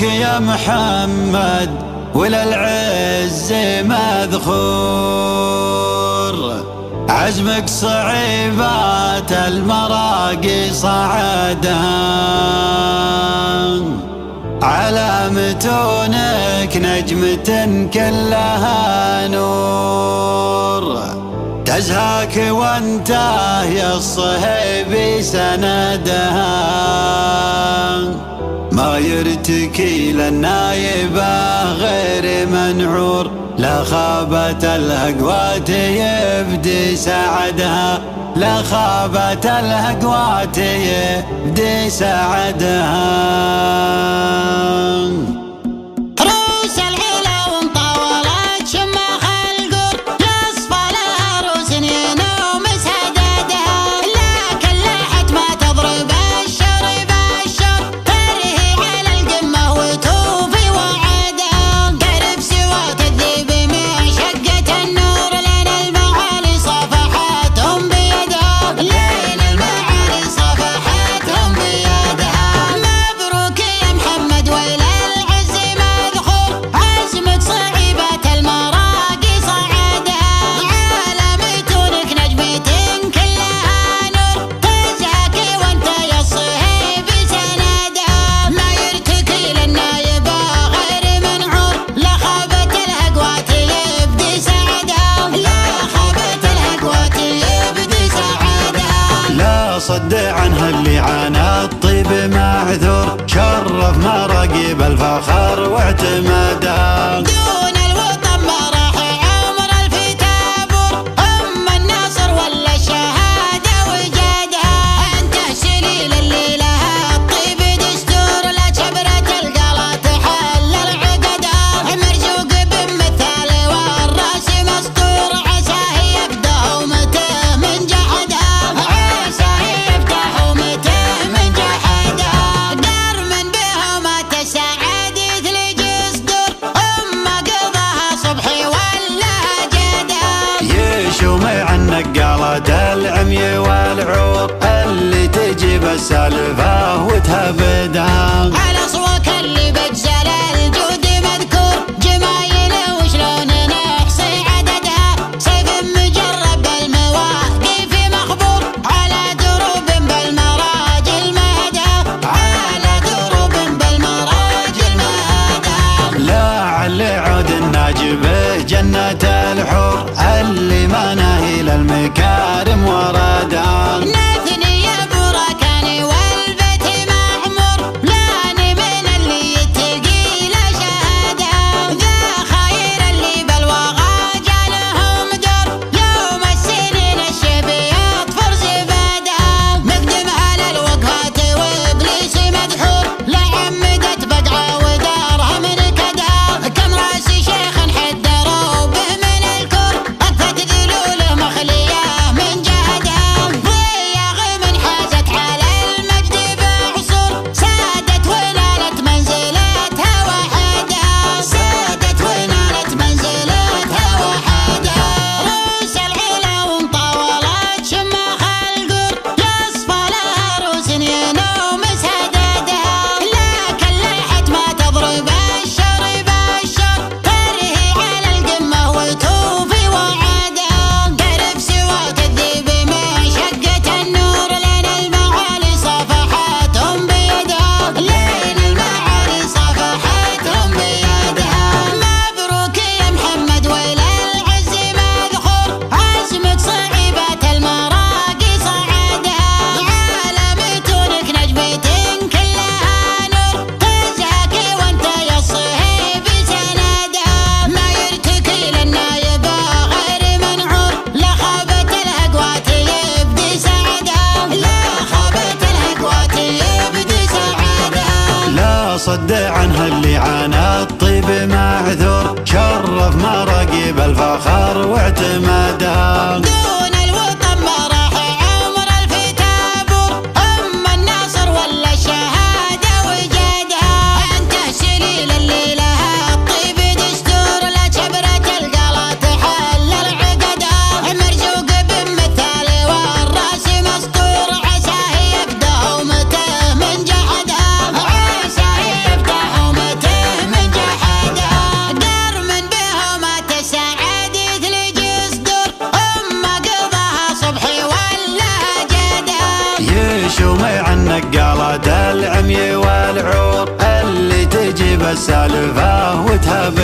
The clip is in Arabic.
يا محمد وللعز مذخور، عزمك صعيبات المراقي صعدها، على متونك نجمة كلها نور، تزهاك وانتاه يا الصهيب سندها، ما يرتكي للنايبة غير منعور، لا خابت الهقوات يبدي سعدها، لا خابت الهقوات يبدي سعدها. صد عنها اللي عانى الطيب معذور، شرف مراقب الفخر واعتماده، دون الوطن ما راح عمر الفتابور، أم الناصر ولا الشهادة وجادها، أنت سليل اللي لها الطيب دستور، لا شبرة القلا تحل العقدة، مرزوق بمثال والراس مسطور، عساه يبدأ ومتى من جحده، نقالة العمي والعور اللي تجيب السالفة وتهبدها، على صوك اللي بجزل الجود مذكور، جمايله وشلون نحصي عددها، سيف مجرب بالمواقف مخبور، على دروب بالمراجل مهدها، على دروب بالمراجل مهدها، لا علي عود الناجبه جنة الحور اللي ما ناهي للمكارم وردها، نثني يا بركاني والبيت معمور، لاني من اللي يتقي له شهادة، ذا خير اللي بالوغى جالهم دور، يوم السنين الشيب يطفر زبادها، مقدم على الوقفات وابليس مدحور، لعمدت بقعة ودارهم نكدها، كم راس شيخ حدروا به من الكور، أكفت ذلوله مخلية من جهدها، ضياغ من حازت على المجد بعصور، سادت ونالت منزلتها وحدها، سادت ونالت منزلتها وحدها، روس العلا ومطولت شماخ القور، يصفى لها روس ينوم سددها، لكن لحت ما تضرب الشر بالشر، ترهي على القمة وتوفي وعدها، قرب سوى تذيب من شقة النور، لين المعالي صفحتهم بيدها، لين المعالي صفحتهم بيدها، مبروك يا محمد وللعز مذخور، عزمك صعيبات المراقي صعدها، على متونك نجمة كلها نور، تزهاكي وانت يا الصهيب سندها، ما يرتكي للنايبة غير منعور، لا خابت الهقوات يبدي سعدها، لا خابت الهقوات يبدي سعدها، لا صد عنها اللي عانى الطيب معذور، شرف مراقب الفخر واعتماده، دون الوطن ما راح عمر الفتابور، أم الناصر ولا الشهادة وجادها، أنت سليل اللي لها الطيب دستور، لا شبرة القلا تحل العقدة، مرزوق بمثال والراس مسطور، عساه يبدأ ومتى من جحدها، عساه يبدأ ومتى السالفة وتهب